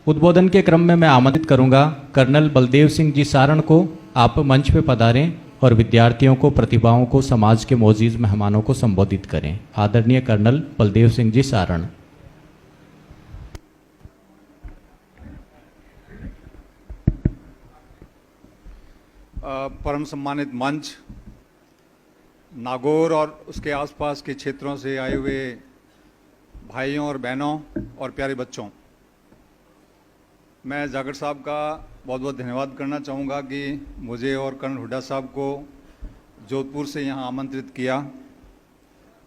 उद्बोधन के क्रम में मैं आमंत्रित करूंगा कर्नल बलदेव सिंह जी सारण को। आप मंच पे पधारें और विद्यार्थियों को, प्रतिभाओं को, समाज के मोअज़्ज़िज़ मेहमानों को संबोधित करें। आदरणीय कर्नल बलदेव सिंह जी सारण। परम सम्मानित मंच, नागौर और उसके आसपास के क्षेत्रों से आए हुए भाइयों और बहनों और प्यारे बच्चों, मैं जाखड़ साहब का बहुत बहुत धन्यवाद करना चाहूँगा कि मुझे और कर्नल हुड्डा साहब को जोधपुर से यहाँ आमंत्रित किया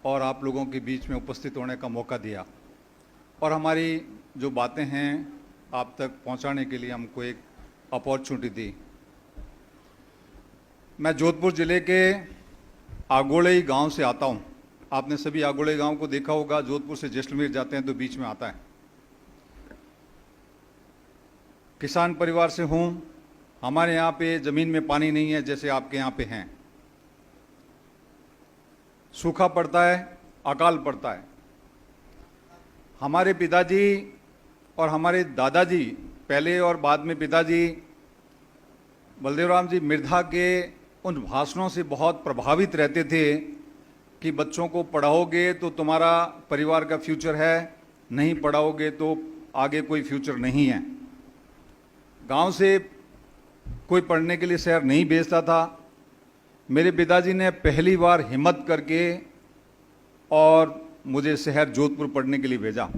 और आप लोगों के बीच में उपस्थित होने का मौका दिया और हमारी जो बातें हैं आप तक पहुँचाने के लिए हमको एक अपॉर्चुनिटी दी। मैं जोधपुर ज़िले के आगोड़ई गांव से आता हूं। आपने सभी आगोड़ई गांव को देखा होगा, जोधपुर से जैसलमेर जाते हैं तो बीच में आता है। किसान परिवार से हूं। हमारे यहाँ पे ज़मीन में पानी नहीं है जैसे आपके यहाँ पे हैं। सूखा पड़ता है, अकाल पड़ता है। हमारे पिताजी और हमारे दादाजी, पहले और बाद में पिताजी बलदेव राम जी मिर्धा के उन भाषणों से बहुत प्रभावित रहते थे कि बच्चों को पढ़ाओगे तो तुम्हारा परिवार का फ्यूचर है, नहीं पढ़ाओगे तो आगे कोई फ्यूचर नहीं है। गांव से कोई पढ़ने के लिए शहर नहीं भेजता था। मेरे पिताजी ने पहली बार हिम्मत करके और मुझे शहर जोधपुर पढ़ने के लिए भेजा।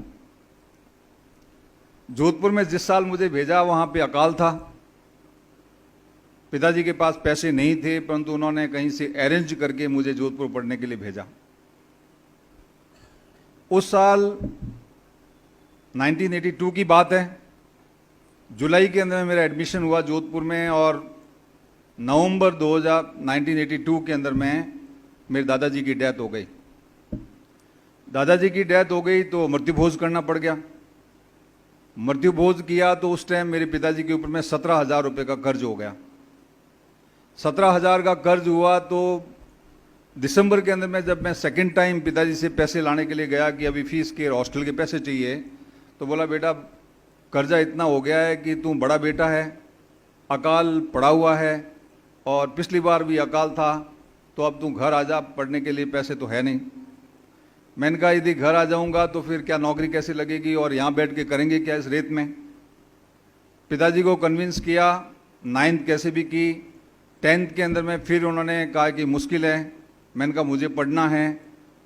जोधपुर में जिस साल मुझे भेजा वहाँ पे अकाल था। पिताजी के पास पैसे नहीं थे, परंतु उन्होंने कहीं से अरेंज करके मुझे जोधपुर पढ़ने के लिए भेजा। उस साल 1982 की बात है। जुलाई के अंदर में मेरा एडमिशन हुआ जोधपुर में और नवंबर 1982 के अंदर में मेरे दादाजी की डेथ हो गई। दादाजी की डेथ हो गई तो मृत्यु भोज करना पड़ गया। मृत्यु भोज किया तो उस टाइम मेरे पिताजी के ऊपर में 17,000 रुपये का कर्ज हो गया। 17,000 का कर्ज हुआ तो दिसंबर के अंदर में जब मैं सेकंड टाइम पिताजी से पैसे लाने के लिए गया कि अभी फीस के हॉस्टल के पैसे चाहिए, तो बोला बेटा कर्जा इतना हो गया है कि तू बड़ा बेटा है, अकाल पड़ा हुआ है और पिछली बार भी अकाल था, तो अब तू घर आ जा, पढ़ने के लिए पैसे तो है नहीं। मैंने कहा यदि घर आ जाऊंगा तो फिर क्या नौकरी कैसे लगेगी और यहाँ बैठ के करेंगे क्या इस रेत में। पिताजी को कन्विंस किया, 9th कैसे भी की। 10th के अंदर में फिर उन्होंने कहा कि मुश्किल है। मैंने कहा मुझे पढ़ना है।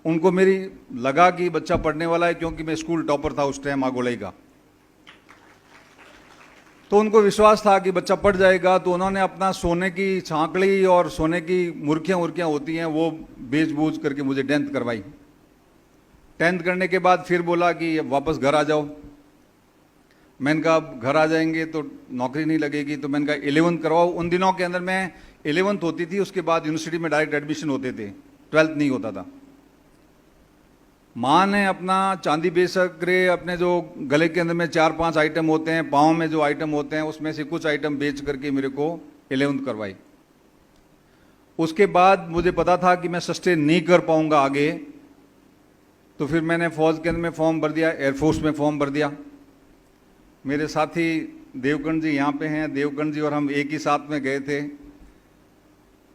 उनको मेरी लगा कि बच्चा पढ़ने वाला है क्योंकि मैं स्कूल टॉपर था उस टाइम आगोड़ई का, तो उनको विश्वास था कि बच्चा पढ़ जाएगा। तो उन्होंने अपना सोने की छांकड़ी और सोने की मुर्खियाँ होती हैं वो बेच बूझ करके मुझे 10th करवाई। 10th करने के बाद फिर बोला कि वापस घर आ जाओ। मैंने कहा घर आ जाएंगे तो नौकरी नहीं लगेगी, तो मैंने कहा 11th करवाओ। उन दिनों के अंदर में 11th होती थी, उसके बाद यूनिवर्सिटी में डायरेक्ट एडमिशन होते थे, 12th नहीं होता था। माँ ने अपना चांदी बेच कर अपने जो गले के अंदर में 4-5 आइटम होते हैं, पाँव में जो आइटम होते हैं, उसमें से कुछ आइटम बेच करके मेरे को 11th करवाई। उसके बाद मुझे पता था कि मैं सस्टेन नहीं कर पाऊंगा आगे, तो फिर मैंने फौज के अंदर में फॉर्म भर दिया, एयरफोर्स में फॉर्म भर दिया। मेरे साथी देवकर्ण जी यहाँ पे हैं, देवकर्ण जी और हम एक ही साथ में गए थे।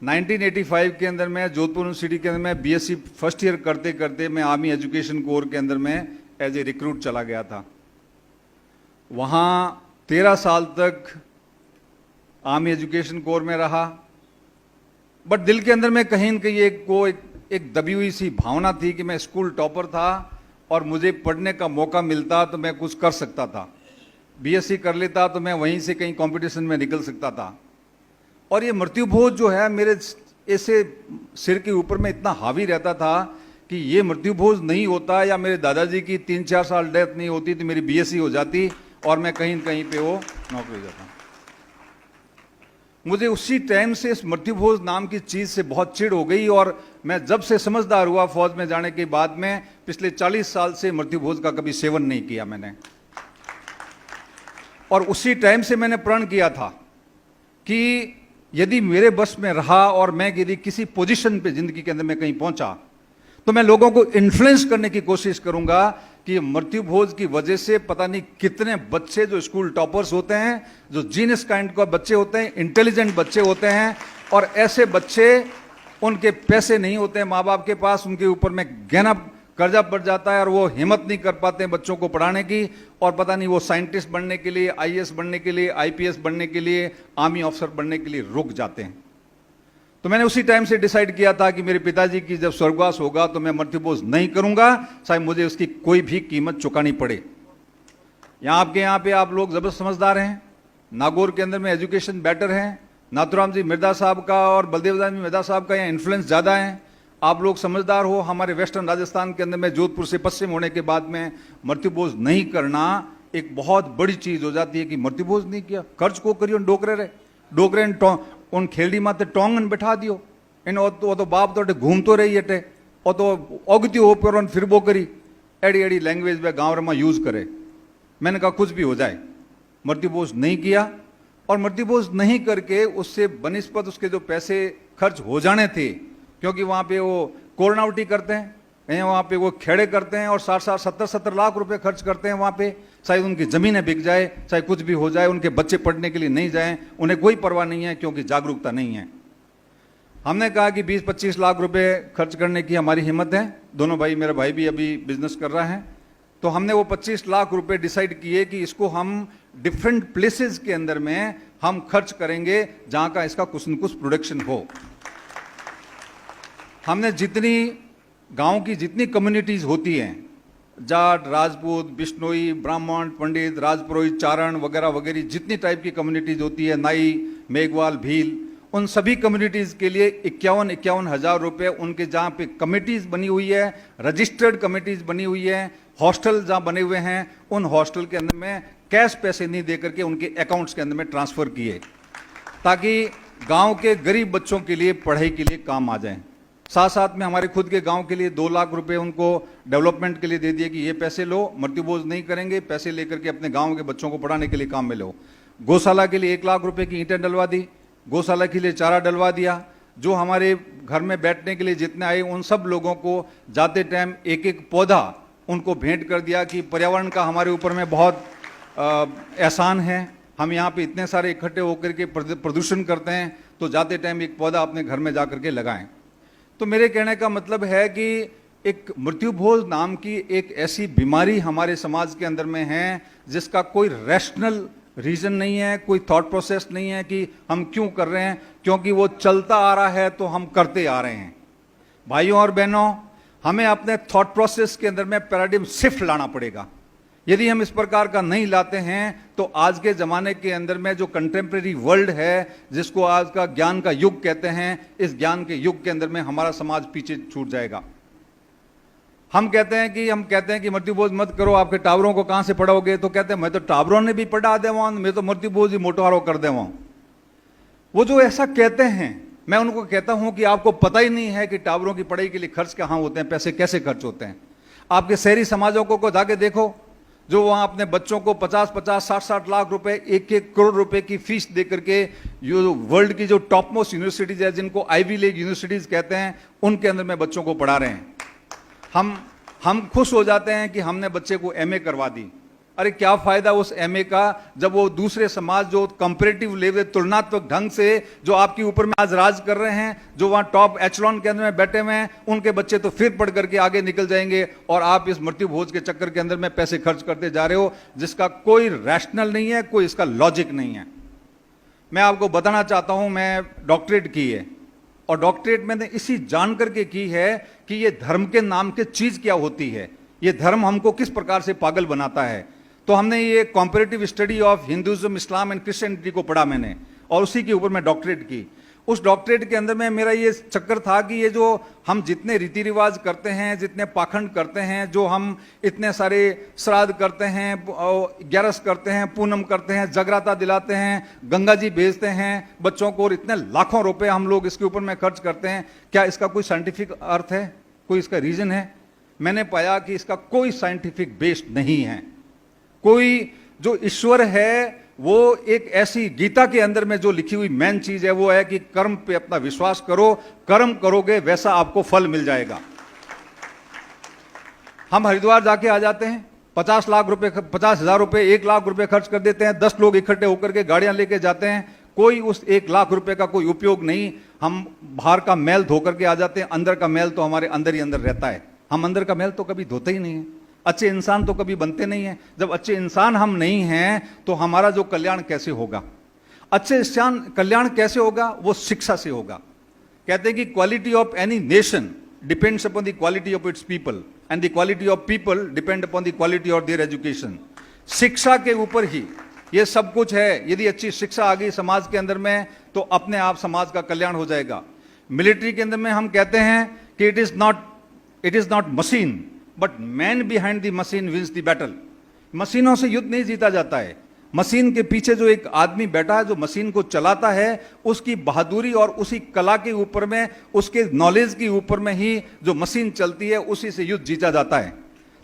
1985 के अंदर में जोधपुर यूनिवर्सिटी के अंदर में बीएससी फर्स्ट ईयर करते करते मैं आर्मी एजुकेशन कोर के अंदर में एज ए रिक्रूट चला गया था। वहाँ 13 साल तक आर्मी एजुकेशन कोर में रहा, बट दिल के अंदर में कहीं न कहीं एक दबी हुई सी भावना थी कि मैं स्कूल टॉपर था और मुझे पढ़ने का मौका मिलता तो मैं कुछ कर सकता था। बीएससी कर लेता तो मैं वहीं से कहीं कंपटीशन में निकल सकता था। और ये मृत्यु भोज जो है मेरे ऐसे सिर के ऊपर में इतना हावी रहता था कि ये मृत्यु भोज नहीं होता या मेरे दादाजी की 3-4 साल डेथ नहीं होती तो मेरी बीएससी हो जाती और मैं कहीं न कहीं पे वो नौकरी हो जाता। मुझे उसी टाइम से इस मृत्यु भोज नाम की चीज़ से बहुत चिढ़ हो गई और मैं जब से समझदार हुआ फौज में जाने के बाद में पिछले 40 साल से मृत्यु भोज का कभी सेवन नहीं किया मैंने। और उसी टाइम से मैंने प्रण किया था कि यदि मेरे बस में रहा और मैं यदि किसी पोजीशन पे जिंदगी के अंदर में कहीं पहुंचा तो मैं लोगों को इन्फ्लुएंस करने की कोशिश करूंगा कि मृत्यु भोज की वजह से पता नहीं कितने बच्चे जो स्कूल टॉपर्स होते हैं, जो जीनियस काइंड के बच्चे होते हैं, इंटेलिजेंट बच्चे होते हैं, और ऐसे बच्चे, उनके पैसे नहीं होते हैं माँ बाप के पास, उनके ऊपर में गहना कर्जा पड़ जाता है और वो हिम्मत नहीं कर पाते हैं बच्चों को पढ़ाने की, और पता नहीं वो साइंटिस्ट बनने के लिए, आईएएस बनने के लिए, आईपीएस बनने के लिए, आर्मी ऑफिसर बनने के लिए रुक जाते हैं। तो मैंने उसी टाइम से डिसाइड किया था कि मेरे पिताजी की जब स्वर्गवास होगा तो मैं मृत्यु भोज नहीं करूंगा, चाहे मुझे उसकी कोई भी कीमत चुकानी पड़े। यहाँ पे आप लोग जबरदस्त समझदार हैं, नागौर के अंदर में एजुकेशन बेटर है, नाथुराम जी मिर्जा साहब का और बलदेव जी मिर्जा साहब का यहाँ इन्फ्लुएंस ज़्यादा है, आप लोग समझदार हो। हमारे वेस्टर्न राजस्थान के अंदर में जोधपुर से पश्चिम होने के बाद में मृत्यु भोज नहीं करना एक बहुत बड़ी चीज हो जाती है कि मृत्यु भोज नहीं किया, खर्च को करियो डोकरे रे डोकरे उन खेलड़ी माते टोंगन बैठा दियो इन वो तो बाप तो घूम तो रही है और तो ओगती हो पर फिर वो करी एड़ी एड़ी लैंग्वेज में गाँव में यूज करे। मैंने कहा कुछ भी हो जाए, मृत्यु भोज नहीं किया, और मृत्यु भोज नहीं करके उससे बनिस्पत उसके जो पैसे खर्च हो जाने थे, क्योंकि वहाँ पे वो कोरनावटी करते हैं, वहाँ पे वो खेड़े करते हैं और 60-60, 70-70 लाख रुपए खर्च करते हैं वहाँ पे, चाहे उनकी ज़मीनें बिक जाए, चाहे कुछ भी हो जाए, उनके बच्चे पढ़ने के लिए नहीं जाएं, उन्हें कोई परवाह नहीं है क्योंकि जागरूकता नहीं है। हमने कहा कि 20-25 लाख रुपए खर्च करने की हमारी हिम्मत है, दोनों भाई, मेरा भाई भी अभी बिजनेस कर रहा है, तो हमने वो 25 लाख रुपए डिसाइड किए कि इसको हम डिफरेंट प्लेसेस के अंदर में हम खर्च करेंगे जहाँ का इसका कुछ न कुछ प्रोडक्शन हो। हमने जितनी गांव की जितनी कम्युनिटीज होती हैं, जाट, राजपूत, बिश्नोई, ब्राह्मण, पंडित, राजपुरोहित, चारण वगैरह वगैरह, जितनी टाइप की कम्युनिटीज होती है, नाई, मेघवाल, भील, उन सभी कम्युनिटीज के लिए 51-51 हज़ार रुपये उनके जहाँ पे कमेटीज बनी हुई है, रजिस्टर्ड कमेटीज बनी हुई है, हॉस्टल जहाँ बने हुए हैं, उन हॉस्टल के अंदर में कैश पैसे नहीं दे करके उनके अकाउंट्स के अंदर में ट्रांसफर किए, ताकि गांव के गरीब बच्चों के लिए पढ़ाई के लिए काम आ जाए। साथ साथ में हमारे खुद के गांव के लिए 2 लाख रुपए उनको डेवलपमेंट के लिए दे दिए कि ये पैसे लो, मृत्यु भोज नहीं करेंगे, पैसे लेकर के अपने गांव के बच्चों को पढ़ाने के लिए काम में लो। गौशाला के लिए 1 लाख रुपए की ईंटें डलवा दी, गौशाला के लिए चारा डलवा दिया। जो हमारे घर में बैठने के लिए जितने आए उन सब लोगों को जाते टाइम एक एक पौधा उनको भेंट कर दिया कि पर्यावरण का हमारे ऊपर में बहुत एहसान है, हम यहाँ पे इतने सारे इकट्ठे होकर के प्रदूषण करते हैं, तो जाते टाइम एक पौधा अपने घर में जा करके लगाएं। तो मेरे कहने का मतलब है कि एक मृत्यु भोज नाम की एक ऐसी बीमारी हमारे समाज के अंदर में है जिसका कोई रैशनल रीजन नहीं है, कोई थॉट प्रोसेस नहीं है कि हम क्यों कर रहे हैं, क्योंकि वो चलता आ रहा है तो हम करते आ रहे हैं। भाइयों और बहनों, हमें अपने थॉट प्रोसेस के अंदर में पैराडिम शिफ्ट लाना पड़ेगा। यदि हम इस प्रकार का नहीं लाते हैं तो आज के ज़माने के अंदर में जो कंटेम्प्रेरी वर्ल्ड है, जिसको आज का ज्ञान का युग कहते हैं, इस ज्ञान के युग के अंदर में हमारा समाज पीछे छूट जाएगा। हम कहते हैं कि मृत्यु भोज मत करो, आपके टावरों को कहाँ से पढ़ाओगे, तो कहते हैं मैं तो टावरों ने भी पढ़ा दे वहाँ, मैं तो मृत्यु भोज ही मोटवारो कर दे वहाँ। वो जो ऐसा कहते हैं, मैं उनको कहता हूँ कि आपको पता ही नहीं है कि टावरों की पढ़ाई के लिए खर्च कहाँ होते हैं, पैसे कैसे खर्च होते हैं। आपके शहरी समाजों को जाके देखो, जो वहाँ अपने बच्चों को 50-50, 60-60 लाख रुपए, 1-1 करोड़ रुपए की फीस दे करके जो वर्ल्ड की जो टॉप मोस्ट यूनिवर्सिटीज है, जिनको आईवी लीग यूनिवर्सिटीज कहते हैं, उनके अंदर में बच्चों को पढ़ा रहे हैं। हम खुश हो जाते हैं कि हमने बच्चे को एमए करवा दी। अरे क्या फायदा उस एमए का, जब वो दूसरे समाज जो कंपैरेटिव लेवल, तुलनात्मक ढंग से जो आपके ऊपर में आज राज कर रहे हैं, जो वहां टॉप एचलॉन के अंदर में बैठे हुए हैं, उनके बच्चे तो फिर पढ़ करके आगे निकल जाएंगे और आप इस मृत्यु भोज के चक्कर के अंदर में पैसे खर्च करते जा रहे हो, जिसका कोई रैशनल नहीं है, कोई इसका लॉजिक नहीं है। मैं आपको बताना चाहता हूं, मैं डॉक्टरेट की है और डॉक्टरेट मैंने इसी जान करके की है कि ये धर्म के नाम की चीज क्या होती है, ये धर्म हमको किस प्रकार से पागल बनाता है। तो हमने ये comparative study of Hinduism, Islam and Christianity को पढ़ा मैंने, और उसी के ऊपर मैं डॉक्टरेट की। उस डॉक्टरेट के अंदर में मेरा ये चक्कर था कि ये जो हम जितने रीति रिवाज करते हैं, जितने पाखंड करते हैं, जो हम इतने सारे श्राद्ध करते हैं, 11 करते हैं, पूनम करते हैं, जगराता दिलाते हैं, गंगा जी भेजते हैं बच्चों को, और इतने लाखों रुपए हम लोग इसके ऊपर में खर्च करते हैं, क्या इसका कोई साइंटिफिक अर्थ है, कोई इसका रीजन है? मैंने पाया कि इसका कोई साइंटिफिक बेस नहीं है। कोई जो ईश्वर है वो एक ऐसी गीता के अंदर में जो लिखी हुई मेन चीज है वो है कि कर्म पे अपना विश्वास करो, कर्म करोगे वैसा आपको फल मिल जाएगा। हम हरिद्वार जाके आ जाते हैं, 50 लाख रुपए, 50,000 रुपए, 1 लाख रुपए खर्च कर देते हैं, 10 लोग इकट्ठे होकर के गाड़ियां लेके जाते हैं, कोई उस 1 लाख रुपए का कोई उपयोग नहीं। हम बाहर का मैल धो करके आ जाते हैं, अंदर का मैल तो हमारे अंदर ही अंदर रहता है। हम अंदर का मैल तो कभी धोते ही नहीं है, अच्छे इंसान तो कभी बनते नहीं है। जब अच्छे इंसान हम नहीं हैं तो हमारा जो कल्याण कैसे होगा? अच्छे इंसान कल्याण कैसे होगा? वो शिक्षा से होगा। कहते हैं कि quality of any nation depends upon the quality of its people and the quality of people depend upon the quality of their education. शिक्षा के ऊपर ही ये सब कुछ है। यदि अच्छी शिक्षा आ गई समाज के अंदर में तो अपने आप समाज का कल्याण हो जाएगा। मिलिट्री के अंदर में हम कहते हैं कि it is not machine but man behind the machine wins the battle. मशीनों से युद्ध नहीं जीता जाता है, मशीन के पीछे जो एक आदमी बैठा है जो मशीन को चलाता है, उसकी बहादुरी और उसी कला के ऊपर में, उसके नॉलेज के ऊपर में ही जो मशीन चलती है उसी से युद्ध जीता जाता है।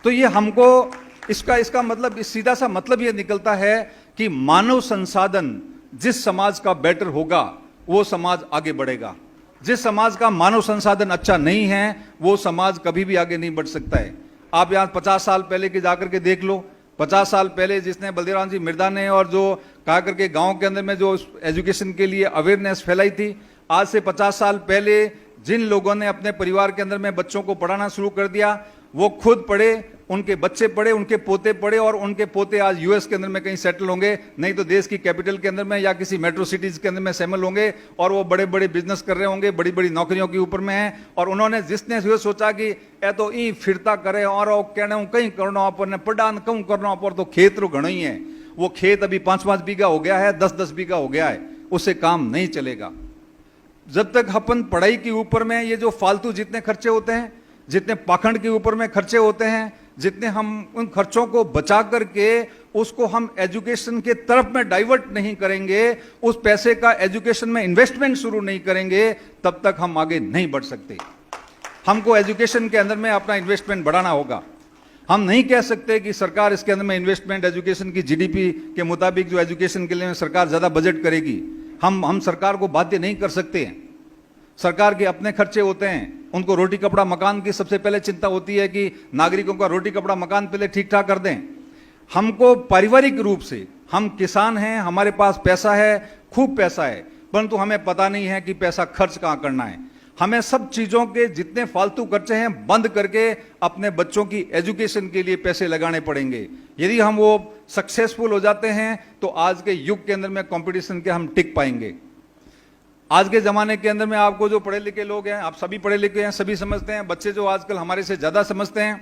तो ये हमको इसका मतलब सीधा सा मतलब ये निकलता है कि मानव संसाधन जिस समाज का बेटर होगा वो समाज आगे बढ़ेगा। जिस समाज का मानव संसाधन अच्छा नहीं है वो समाज कभी भी आगे नहीं बढ़ सकता है। आप यहां 50 साल पहले के जाकर के देख लो, 50 साल पहले जिसने बलदेव जी मिर्दा ने और जो कहा करके गांव के अंदर में जो एजुकेशन के लिए अवेयरनेस फैलाई थी, आज से 50 साल पहले जिन लोगों ने अपने परिवार के अंदर में बच्चों को पढ़ाना शुरू कर दिया, वो खुद पढ़े, उनके बच्चे पढ़े, उनके पोते पढ़े और उनके पोते आज यूएस के अंदर में कहीं सेटल होंगे, नहीं तो देश की कैपिटल के अंदर में या किसी मेट्रो सिटीज के अंदर में शामिल होंगे और वो बड़े बड़े बिजनेस कर रहे होंगे, बड़ी बड़ी नौकरियों के ऊपर में हैं। और उन्होंने जिसने ये सोचा कि ए तो ई फिरता करे और कहना कहीं करना पर पढ़ान कहूं करना पर तो खेत रो घना ही है, वो खेत अभी 5-5 बीघा हो गया है, 10-10 बीघा हो गया है, उससे काम नहीं चलेगा। जब तक अपन पढ़ाई के ऊपर में ये जो फालतू जितने खर्चे होते हैं, जितने पाखंड के ऊपर में खर्चे होते हैं, जितने हम उन खर्चों को बचा करके उसको हम एजुकेशन के तरफ में डाइवर्ट नहीं करेंगे, उस पैसे का एजुकेशन में इन्वेस्टमेंट शुरू नहीं करेंगे, तब तक हम आगे नहीं बढ़ सकते। हमको एजुकेशन के अंदर में अपना इन्वेस्टमेंट बढ़ाना होगा। हम नहीं कह सकते कि सरकार इसके अंदर में इन्वेस्टमेंट एजुकेशन की जीडीपी के मुताबिक जो एजुकेशन के लिए सरकार ज्यादा बजट करेगी, हम सरकार को बाध्य नहीं कर सकते हैं। सरकार के अपने खर्चे होते हैं, उनको रोटी कपड़ा मकान की सबसे पहले चिंता होती है कि नागरिकों का रोटी कपड़ा मकान पहले ठीक ठाक कर दें। हमको पारिवारिक रूप से, हम किसान हैं, हमारे पास पैसा है, खूब पैसा है, परंतु हमें पता नहीं है कि पैसा खर्च कहां करना है। हमें सब चीजों के जितने फालतू खर्चे हैं बंद करके अपने बच्चों की एजुकेशन के लिए पैसे लगाने पड़ेंगे। यदि हम वो सक्सेसफुल हो जाते हैं तो आज के युग के अंदर में कंपटीशन के हम टिक पाएंगे। आज के जमाने के अंदर में आपको जो पढ़े लिखे लोग हैं, आप सभी पढ़े लिखे हैं, सभी समझते हैं, बच्चे जो आजकल हमारे से ज्यादा समझते हैं।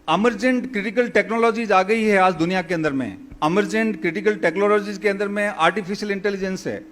अमर्जेंट क्रिटिकल टेक्नोलॉजीज आ गई है आज दुनिया के अंदर में। अमर्जेंट क्रिटिकल टेक्नोलॉजीज के अंदर में आर्टिफिशियल इंटेलिजेंस है,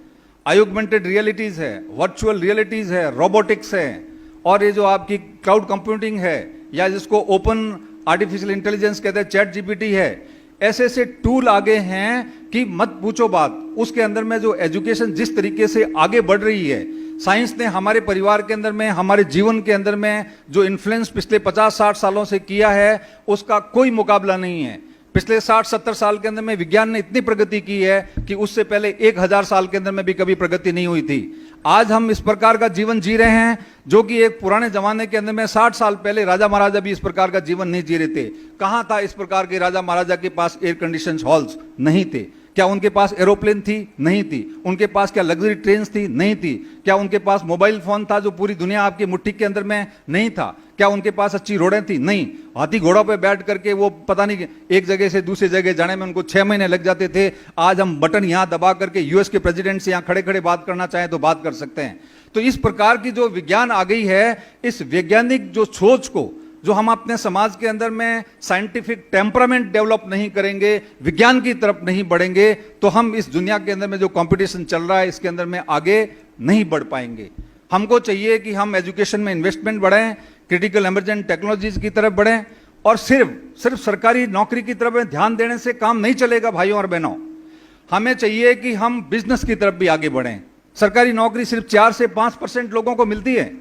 ऑगमेंटेड रियलिटीज है, वर्चुअल रियलिटीज है, रोबोटिक्स है, और ये जो आपकी क्लाउड कंप्यूटिंग है या जिसको ओपन आर्टिफिशियल इंटेलिजेंस कहते हैं, चैट जीपीटी है, ऐसे ऐसे टूल आगे हैं कि मत पूछो बात। उसके अंदर में जो एजुकेशन जिस तरीके से आगे बढ़ रही है, साइंस ने हमारे परिवार के अंदर में, हमारे जीवन के अंदर में जो इन्फ्लुएंस पिछले 50-60 सालों से किया है उसका कोई मुकाबला नहीं है। पिछले 60-70 साल के अंदर में विज्ञान ने इतनी प्रगति की है कि उससे पहले 1000 साल के अंदर में भी कभी प्रगति नहीं हुई थी। आज हम इस प्रकार का जीवन जी रहे हैं जो कि एक पुराने जमाने के अंदर में 60 साल पहले राजा महाराजा भी इस प्रकार का जीवन नहीं जी रहे थे। कहां था इस प्रकार के राजा महाराजा के पास एयर कंडीशन हॉल्स? नहीं थे। क्या उनके पास एरोप्लेन थी? नहीं थी। उनके पास क्या लग्जरी ट्रेन थी? नहीं थी। क्या उनके पास मोबाइल फोन था जो पूरी दुनिया आपकी मुट्ठी के अंदर में? नहीं था। क्या उनके पास अच्छी रोडें थी? नहीं। हाथी घोड़ों पे बैठ करके वो पता नहीं एक जगह से दूसरी जगह जाने में उनको 6 महीने लग जाते थे। आज हम बटन यहां दबा करके यूएस के प्रेसिडेंट से यहां खड़े खड़े बात करना चाहें तो बात कर सकते हैं। तो इस प्रकार की जो विज्ञान आ गई है, इस वैज्ञानिक जो सोच को जो हम अपने समाज के अंदर में साइंटिफिक टेम्परामेंट डेवलप नहीं करेंगे, विज्ञान की तरफ नहीं बढ़ेंगे, तो हम इस दुनिया के अंदर में जो कंपटीशन चल रहा है इसके अंदर में आगे नहीं बढ़ पाएंगे। हमको चाहिए कि हम एजुकेशन में इन्वेस्टमेंट बढ़ाएं, क्रिटिकल इमर्जेंट टेक्नोलॉजीज की तरफ बढ़ें, और सिर्फ सरकारी नौकरी की तरफ ध्यान देने से काम नहीं चलेगा भाइयों और बहनों। हमें चाहिए कि हम बिजनेस की तरफ भी आगे बढ़ें। सरकारी नौकरी सिर्फ 4 से 5% लोगों को मिलती है।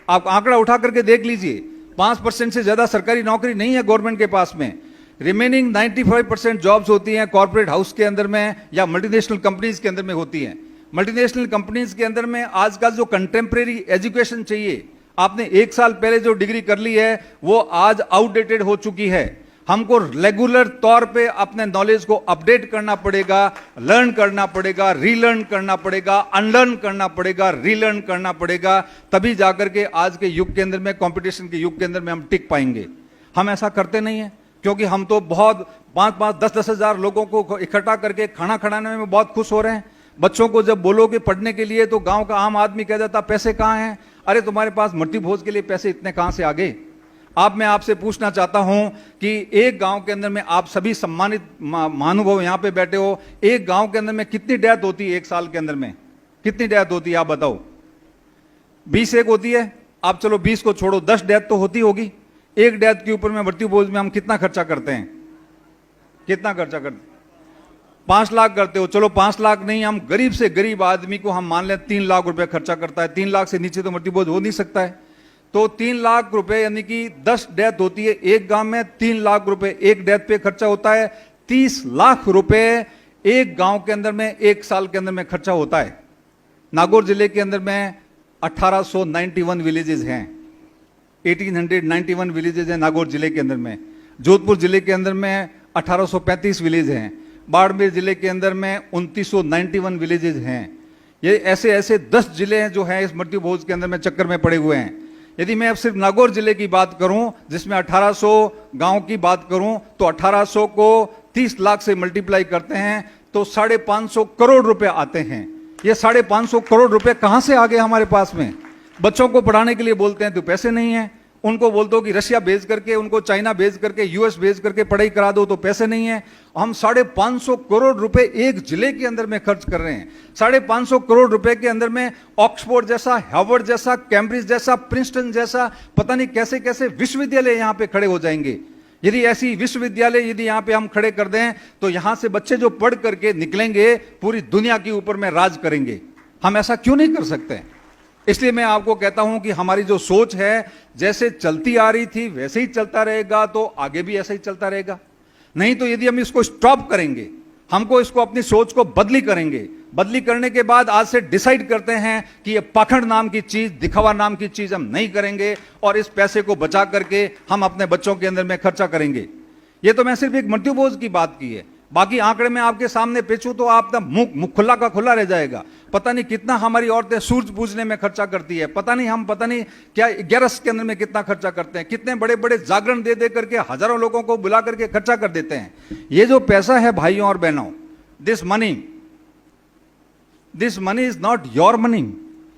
आप आंकड़ा उठा करके देख लीजिए, 5% से ज्यादा सरकारी नौकरी नहीं है गवर्नमेंट के पास में। रिमेनिंग 95% जॉब्स होती हैं कॉर्पोरेट हाउस के अंदर में या मल्टीनेशनल कंपनीज के अंदर में होती हैं। मल्टीनेशनल कंपनीज के अंदर में आजकल जो कंटेम्प्रेरी एजुकेशन चाहिए, आपने 1 साल पहले जो डिग्री कर ली है वो आज आउटडेटेड हो चुकी है। हमको रेगुलर तौर पे अपने नॉलेज को अपडेट करना पड़ेगा, लर्न करना पड़ेगा, रीलर्न करना पड़ेगा, अनलर्न करना पड़ेगा, रीलर्न करना पड़ेगा, तभी जाकर के आज के युग के अंदर में, कंपटीशन के युग के अंदर में हम टिक पाएंगे। हम ऐसा करते नहीं है, क्योंकि हम तो बहुत 5-5, 10-10 हजार लोगों को इकट्ठा करके खाना खिलाने में बहुत खुश हो रहे हैं। बच्चों को जब बोलोगे पढ़ने के लिए तो गांव का आम आदमी कह जाता पैसे कहाँ हैं? अरे तुम्हारे पास मट्टी भोज के लिए पैसे इतने कहां से आ गए? मैं आपसे पूछना चाहता हूं कि एक गांव के अंदर में, आप सभी सम्मानित महानुभाव यहां पे बैठे हो, एक गांव के अंदर में कितनी डेथ होती है? 1 साल के अंदर में कितनी डेथ होती है आप बताओ? 20 एक होती है। आप चलो 20 को छोड़ो, 10 डेथ तो होती होगी। एक डेथ के ऊपर में मृत्यु भोज में हम कितना खर्चा करते हैं? कितना खर्चा करते? 5 लाख करते हो। चलो 5 लाख नहीं, हम गरीब से गरीब आदमी को हम मान लें 3 लाख रुपए खर्चा करता है। 3 लाख से नीचे तो मृत्यु भोज हो नहीं सकता है। तो 3 लाख रुपए, यानी कि 10 डेथ होती है एक गांव में, 3 लाख रुपए एक डेथ पे खर्चा होता है। 30 लाख रुपए एक गांव के अंदर में 1 साल के अंदर में खर्चा होता है। नागौर जिले के अंदर में 1891 विलेजेस हैं, 1891 विलेजेस हैं नागौर जिले के अंदर में। जोधपुर जिले के अंदर में 1835 विलेज हैं। बाड़मेर जिले के अंदर में 2991 विलेजेस हैं। ये ऐसे ऐसे 10 जिले हैं जो हैं इस मृत्यु भोज के अंदर में चक्कर में पड़े हुए हैं। यदि मैं अब सिर्फ नागौर जिले की बात करूं, जिसमें 1800 गांव की बात करूं, तो 1800 को 30 लाख से मल्टीप्लाई करते हैं तो 550 करोड़ रुपए आते हैं। ये 550 करोड़ रुपए कहां से आ गए हमारे पास में? बच्चों को पढ़ाने के लिए बोलते हैं तो पैसे नहीं है, उनको बोल दो कि रशिया भेज करके, उनको चाइना भेज करके, यूएस भेज करके पढ़ाई करा दो तो पैसे नहीं है। हम 550 करोड़ रुपए एक जिले के अंदर में खर्च कर रहे हैं। 550 करोड़ रुपए के अंदर में ऑक्सफोर्ड जैसा, हार्वर्ड जैसा, कैम्ब्रिज जैसा, प्रिंसटन जैसा, पता नहीं कैसे कैसे विश्वविद्यालय यहां पे खड़े हो जाएंगे। यदि ऐसी विश्वविद्यालय यदि यहां पे हम खड़े कर दें तो यहां से बच्चे जो पढ़ करके निकलेंगे पूरी दुनिया के ऊपर में राज करेंगे। हम ऐसा क्यों नहीं कर सकते? इसलिए मैं आपको कहता हूं कि हमारी जो सोच है, जैसे चलती आ रही थी वैसे ही चलता रहेगा तो आगे भी ऐसा ही चलता रहेगा। नहीं तो यदि हम इसको स्टॉप करेंगे, हमको इसको अपनी सोच को बदली करेंगे, बदली करने के बाद आज से डिसाइड करते हैं कि ये पाखंड नाम की चीज, दिखावा नाम की चीज हम नहीं करेंगे और इस पैसे को बचा करके हम अपने बच्चों के अंदर में खर्चा करेंगे। ये तो मैं सिर्फ एक मृत्यु भोज की बात की है, बाकी आंकड़े में आपके सामने पेचू तो आपका मुंह खुला का खुला रह जाएगा। पता नहीं कितना हमारी औरतें सूरज पूजने में खर्चा करती है, पता नहीं क्या 11 के अंदर में कितना खर्चा करते हैं, कितने बड़े बड़े जागरण दे दे करके हजारों लोगों को बुला करके खर्चा कर देते हैं। ये जो पैसा है भाइयों और बहनों, this money is not your money,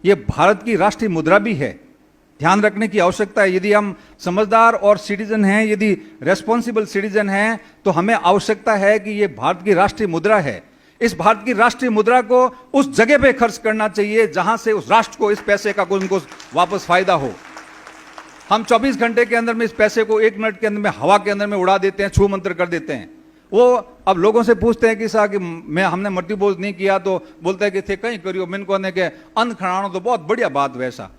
ये भारत की राष्ट्रीय मुद्रा भी है। ध्यान रखने की आवश्यकता है। यदि हम समझदार और सिटीजन हैं, यदि रेस्पॉन्सिबल सिटीजन हैं, तो हमें आवश्यकता है कि ये भारत की राष्ट्रीय मुद्रा है। इस भारत की राष्ट्रीय मुद्रा को उस जगह पे खर्च करना चाहिए जहां से उस राष्ट्र को इस पैसे का उनको वापस फायदा हो। हम 24 घंटे के अंदर में इस पैसे को 1 मिनट के अंदर में हवा के अंदर में उड़ा देते हैं, छू मंत्र कर देते हैं। वो अब लोगों से पूछते हैं कि साहब कि हमने मृत्यु भोज नहीं किया, तो बोलते हैं कि थे कहीं करियो, मैंने को के अन्न खड़ानो तो बहुत बढ़िया बात वैसा।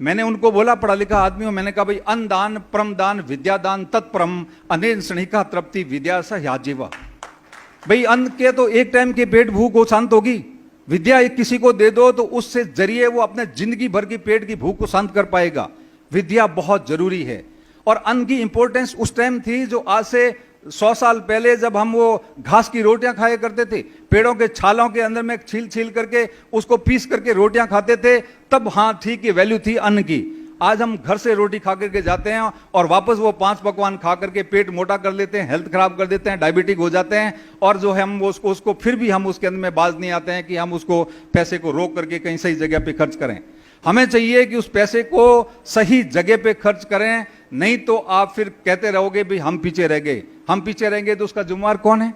मैंने उनको बोला, पढ़ा लिखा आदमी हो, मैंने कहा भाई अन्न दान, परम दान, विद्या दान, तत्परम अनेन स्नेहिका तृप्ति विद्या स याजीवा। भाई अन्न के तो एक टाइम के पेट भूख को शांत होगी, विद्या एक किसी को दे दो तो उससे जरिए वो अपने जिंदगी भर की पेट की भूख को शांत कर पाएगा। विद्या बहुत जरूरी है। और अन्न की इंपॉर्टेंस उस टाइम थी जो आज से 100 साल पहले, जब हम वो घास की रोटियां खाया करते थे, पेड़ों के छालों के अंदर में छील छील करके उसको पीस करके रोटियां खाते थे, तब हाँ ठीक है वैल्यू थी अन्न की। आज हम घर से रोटी खा करके जाते हैं और वापस वो 5 पकवान खा करके पेट मोटा कर लेते हैं, हेल्थ खराब कर देते हैं, डायबिटिक हो जाते हैं, और जो है हम उसको फिर भी हम उसके अंदर में बाज नहीं आते हैं कि हम उसको पैसे को रोक करके कहीं सही जगह पे खर्च करें। हमें चाहिए कि उस पैसे को सही जगह पे खर्च करें, नहीं तो आप फिर कहते रहोगे भी हम पीछे रह गए। हम पीछे रहेंगे तो उसका जिम्मेवार कौन है?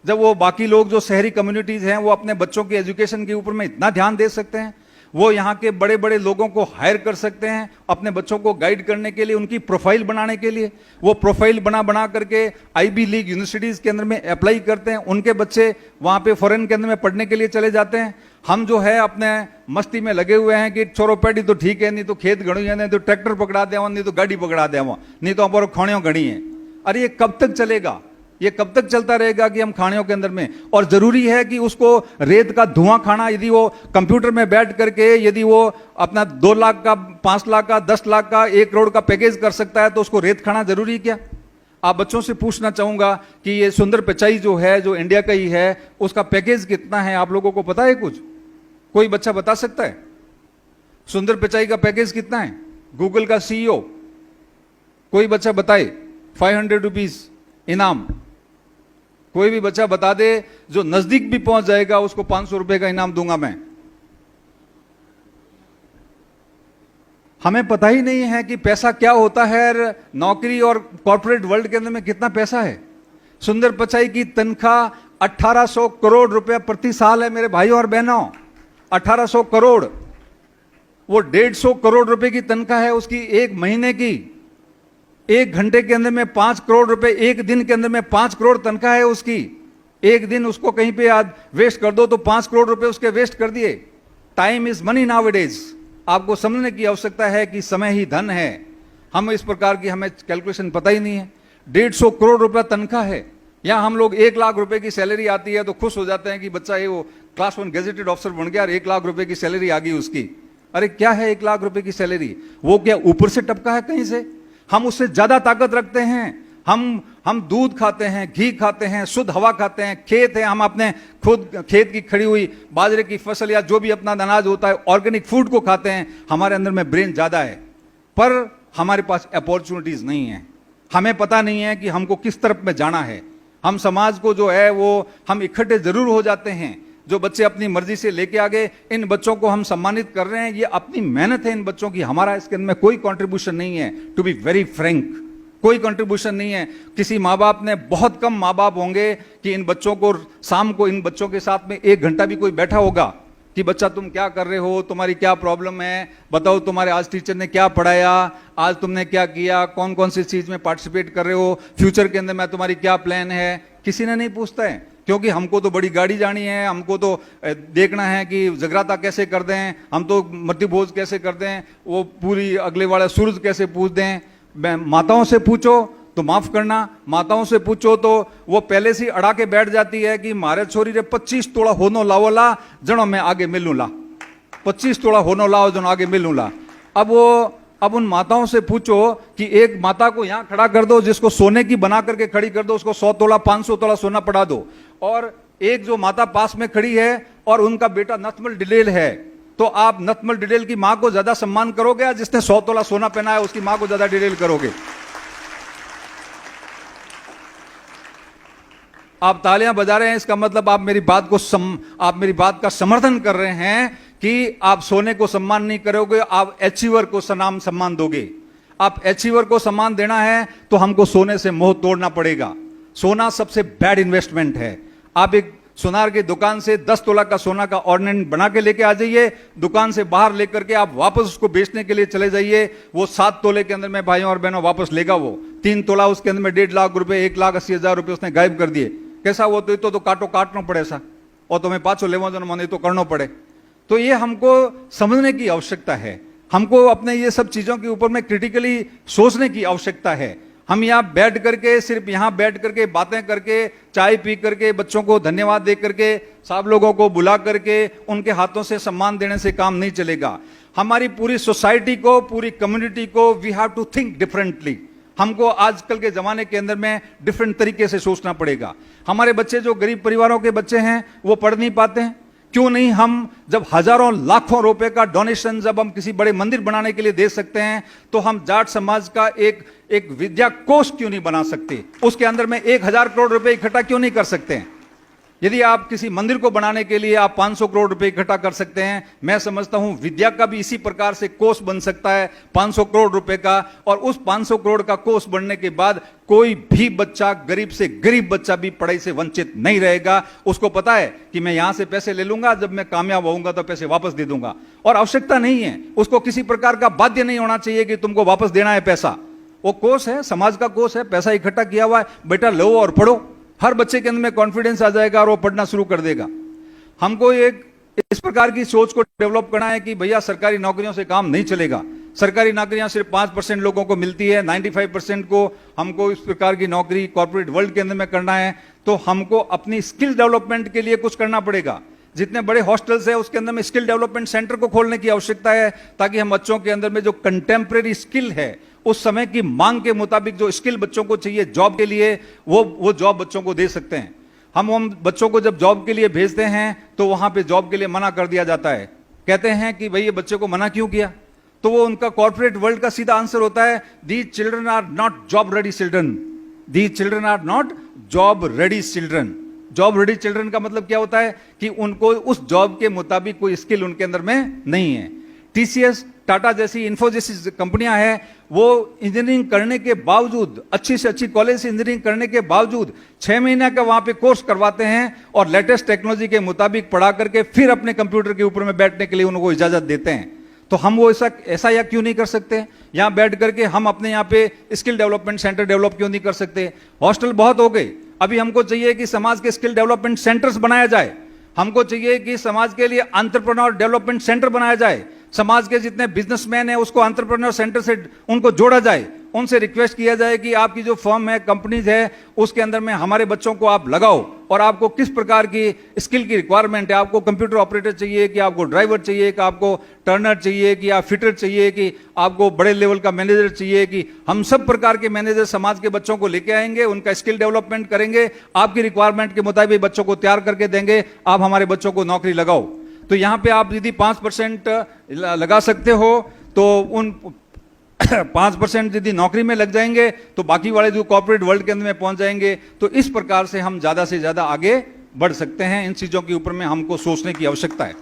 जब वो बाकी लोग जो शहरी कम्युनिटीज हैं वो अपने बच्चों के एजुकेशन के ऊपर में इतना ध्यान दे सकते हैं, वो यहाँ के बड़े बड़े लोगों को हायर कर सकते हैं अपने बच्चों को गाइड करने के लिए, उनकी प्रोफाइल बनाने के लिए। वो प्रोफाइल बना करके आईबी लीग यूनिवर्सिटीज के अंदर में अप्लाई करते हैं, उनके बच्चे वहाँ पे फॉरेन के अंदर में पढ़ने के लिए चले जाते हैं। हम जो है अपने मस्ती में लगे हुए हैं कि छोरो पैडी तो ठीक है, नहीं तो खेत गड़ी है, नहीं तो ट्रैक्टर पकड़ा दे, नहीं तो गाड़ी पकड़ा दे, नहीं तो हमारे खोणियों गड़ी है। अरे ये कब तक चलेगा? ये कब तक चलता रहेगा कि हम खानों के अंदर में, और जरूरी है कि उसको रेत का धुआं खाना, यदि वो कंप्यूटर में बैठ करके यदि वो अपना 2 लाख का, 5 लाख का, 10 लाख का, 1 करोड़ का पैकेज कर सकता है, तो उसको रेत खाना जरूरी है क्या? आप बच्चों से पूछना चाहूंगा कि ये सुंदर पिचाई जो है, जो इंडिया का ही है, उसका पैकेज कितना है? आप लोगों को पता है कुछ? कोई बच्चा बता सकता है? सुंदर पिचाई का पैकेज कितना है? गूगल का सीईओ, कोई बच्चा बताए? 500 रुपीज इनाम, कोई भी बच्चा बता दे। जो नजदीक भी पहुंच जाएगा उसको 500 रुपए का इनाम दूंगा मैं। हमें पता ही नहीं है कि पैसा क्या होता है, नौकरी और कॉर्पोरेट वर्ल्ड के अंदर में कितना पैसा है। सुंदर पिचाई की तनख्वाह 1800 करोड़ रुपए प्रति साल है मेरे भाइयों और बहनों। 1800 करोड़, वो 150 करोड़ रुपए की तनख्वाह है उसकी एक महीने की। 1 घंटे के अंदर में 5 करोड़ रुपए, एक दिन के अंदर में 5 करोड़ तनख्वाह है उसकी। एक दिन उसको कहीं पे आज वेस्ट कर दो तो 5 करोड़ रुपए उसके वेस्ट कर दिए। Time is money nowadays. आपको समझने की आवश्यकता है कि समय ही धन है। हम इस प्रकार की हमें कैलकुलेशन पता ही नहीं है। 150 करोड़ रुपया तनख्वाह है। यहां हम लोग 1 लाख रुपए की सैलरी आती है तो खुश हो जाते हैं कि बच्चा ये वो क्लास 1 गेजेटेड ऑफिसर बन गया और 1 लाख रुपए की सैलरी आ गई उसकी। अरे क्या है 1 लाख रुपए की सैलरी? वो क्या ऊपर से टपका है कहीं से? हम उससे ज्यादा ताकत रखते हैं। हम दूध खाते हैं, घी खाते हैं, शुद्ध हवा खाते हैं, खेत है, हम अपने खुद खेत की खड़ी हुई बाजरे की फसल या जो भी अपना अनाज होता है ऑर्गेनिक फूड को खाते हैं। हमारे अंदर में ब्रेन ज्यादा है, पर हमारे पास अपॉर्चुनिटीज नहीं है। हमें पता नहीं है कि हमको किस तरफ में जाना है। हम समाज को जो है वो हम इकट्ठे जरूर हो जाते हैं। जो बच्चे अपनी मर्जी से लेके आ गए, इन बच्चों को हम सम्मानित कर रहे हैं। ये अपनी मेहनत है इन बच्चों की, हमारा इसके अंदर में कोई कंट्रीब्यूशन नहीं है। टू बी वेरी फ्रैंक, कोई कंट्रीब्यूशन नहीं है। किसी माँ बाप ने, बहुत कम माँ बाप होंगे कि इन बच्चों को शाम को इन बच्चों के साथ में 1 घंटा भी कोई बैठा होगा कि बच्चा तुम क्या कर रहे हो, तुम्हारी क्या प्रॉब्लम है, बताओ तुम्हारे आज टीचर ने क्या पढ़ाया, आज तुमने क्या किया, कौन कौन सी चीज में पार्टिसिपेट कर रहे हो, फ्यूचर के अंदर में तुम्हारी क्या प्लान है। किसी ने नहीं पूछता है, क्योंकि हमको तो बड़ी गाड़ी जानी है, हमको तो देखना है कि जगराता कैसे कर दें, हम तो मृत्यु भोज कैसे कर दें, वो पूरी अगले वाला सूरज कैसे पूछ दें। माताओं से पूछो तो माफ करना, माताओं से पूछो तो वो पहले से अड़ा के बैठ जाती है कि मारे छोरी रे 25 तोड़ा होनो लावोला जनो मैं आगे मिलूंला, 25 तोड़ा होनो लाओ जनो आगे मिलूंला। अब उन माताओं से पूछो कि एक माता को यहां खड़ा कर दो जिसको सोने की बना करके खड़ी कर दो, उसको 100 तोला 500 तोला सोना पड़ा दो, और एक जो माता पास में खड़ी है और उनका बेटा नथमल डिडेल है, तो आप नथमल डिडेल की मां को ज्यादा सम्मान करोगे या जिसने 100 तोला सोना पहना है उसकी मां को ज्यादा डिडेल करोगे? आप तालियां बजा रहे हैं, इसका मतलब आप मेरी बात का समर्थन कर रहे हैं कि आप सोने को सम्मान नहीं करोगे, आप अचीवर को सनाम सम्मान दोगे। आप अचीवर को सम्मान देना है तो हमको सोने से मोह तोड़ना पड़ेगा। सोना सबसे बैड इन्वेस्टमेंट है। आप एक सुनार की दुकान से 10 तोला का सोना का ऑर्डिनेंस बना के लेके आ जाइए, दुकान से बाहर लेकर के आप वापस उसको बेचने के लिए चले जाइए, वो 7 तोले के अंदर में भाइयों और बहनों वापस लेगा। वो 3 तोला उसके अंदर में 1.5 लाख रुपए, 1,80,000 रुपए उसने गायब कर दिए। कैसा वो तो काटनो पड़े सा, और तुम्हें पाछो लेवा जो मन तो करना पड़े। तो ये हमको समझने की आवश्यकता है, हमको अपने ये सब चीजों के ऊपर में क्रिटिकली सोचने की आवश्यकता है। हम यहाँ बैठ करके, सिर्फ यहाँ बैठ करके बातें करके, चाय पी करके, बच्चों को धन्यवाद दे करके, सब लोगों को बुला करके उनके हाथों से सम्मान देने से काम नहीं चलेगा। हमारी पूरी सोसाइटी को, पूरी कम्युनिटी को we have to think differently. हमको आजकल के जमाने के अंदर में डिफरेंट तरीके से सोचना पड़ेगा। हमारे बच्चे जो गरीब परिवारों के बच्चे हैं वो पढ़ नहीं पाते हैं, क्यों नहीं हम जब हजारों लाखों रुपए का डोनेशन जब हम किसी बड़े मंदिर बनाने के लिए दे सकते हैं, तो हम जाट समाज का एक विद्या कोष क्यों नहीं बना सकते? उसके अंदर में 1000 करोड़ रुपए इकट्ठा क्यों नहीं कर सकते हैं? यदि आप किसी मंदिर को बनाने के लिए आप 500 करोड़ रुपए इकट्ठा कर सकते हैं, मैं समझता हूं विद्या का भी इसी प्रकार से कोष बन सकता है 500 करोड़ रुपए का। और उस 500 करोड़ का कोष बनने के बाद कोई भी बच्चा, गरीब से गरीब बच्चा भी पढ़ाई से वंचित नहीं रहेगा। उसको पता है कि मैं यहां से पैसे ले लूंगा, जब मैं कामयाब होऊंगा तो पैसे वापस दे दूंगा, और आवश्यकता नहीं है उसको किसी प्रकार का बाध्य नहीं होना चाहिए कि तुमको वापस देना है पैसा। वो कोष है, समाज का कोष है, पैसा इकट्ठा किया हुआ है, बेटा लो और पढ़ो। हर बच्चे के अंदर में कॉन्फिडेंस आ जाएगा और वो पढ़ना शुरू कर देगा। हमको एक इस प्रकार की सोच को डेवलप करना है कि भैया सरकारी नौकरियों से काम नहीं चलेगा। सरकारी नौकरियां सिर्फ 5% लोगों को मिलती है, 95% को हमको इस प्रकार की नौकरी कॉर्पोरेट वर्ल्ड के अंदर में करना है, तो हमको अपनी स्किल डेवलपमेंट के लिए कुछ करना पड़ेगा। जितने बड़े हॉस्टल्स है उसके अंदर में स्किल डेवलपमेंट सेंटर को खोलने की आवश्यकता है, ताकि हम बच्चों के अंदर में जो कंटेम्प्रेरी स्किल है, उस समय की मांग के मुताबिक जो स्किल बच्चों को चाहिए जॉब के लिए, वो जॉब बच्चों को दे सकते हैं। हम बच्चों को जब जॉब के लिए भेजते हैं तो वहां पे जॉब के लिए मना कर दिया जाता है। कहते हैं कि भाई ये बच्चे को मना क्यों किया, तो वो उनका कॉर्पोरेट वर्ल्ड का सीधा आंसर होता है, these children are not job ready children, these children are not job ready children. Job ready children का मतलब क्या होता है कि उनको उस जॉब के मुताबिक कोई स्किल उनके अंदर में नहीं है। टीसीएस, टाटा जैसी, इन्फोसिस कंपनियां हैं, वो इंजीनियरिंग करने के बावजूद, अच्छी से अच्छी कॉलेज से इंजीनियरिंग करने के बावजूद 6 महीने का वहां पे कोर्स करवाते हैं और लेटेस्ट टेक्नोलॉजी के मुताबिक पढ़ा करके फिर अपने कंप्यूटर के ऊपर में बैठने के लिए उनको इजाजत देते हैं। तो हम वो ऐसा या क्यों नहीं कर सकते? यहां बैठ करके हम अपने यहाँ पे स्किल डेवलपमेंट सेंटर डेवलप क्यों नहीं कर सकते? हॉस्टल बहुत हो गए, अभी हमको चाहिए कि समाज के स्किल डेवलपमेंट सेंटर्स बनाया जाए। हमको चाहिए कि समाज के लिए एंटरप्रेन्योर डेवलपमेंट सेंटर बनाया जाए। समाज के जितने बिजनेसमैन हैं उसको एंटरप्रेन्योर सेंटर से उनको जोड़ा जाए। उनसे रिक्वेस्ट किया जाए कि आपकी जो फर्म है, कंपनीज है, उसके अंदर में हमारे बच्चों को आप लगाओ, और आपको किस प्रकार की स्किल की रिक्वायरमेंट है, आपको कंप्यूटर ऑपरेटर चाहिए कि आपको ड्राइवर चाहिए कि आपको टर्नर चाहिए कि आप फिटर चाहिए कि आपको बड़े लेवल का मैनेजर चाहिए, कि हम सब प्रकार के मैनेजर समाज के बच्चों को लेके आएंगे, उनका स्किल डेवलपमेंट करेंगे, आपकी रिक्वायरमेंट के मुताबिक बच्चों को तैयार करके देंगे, आप हमारे बच्चों को नौकरी लगाओ। तो यहां पे आप यदि 5% लगा सकते हो तो उन 5% यदि नौकरी में लग जाएंगे तो बाकी वाले जो कॉर्पोरेट वर्ल्ड के अंदर में पहुंच जाएंगे। तो इस प्रकार से हम ज्यादा से ज्यादा आगे बढ़ सकते हैं। इन चीजों के ऊपर में हमको सोचने की आवश्यकता है।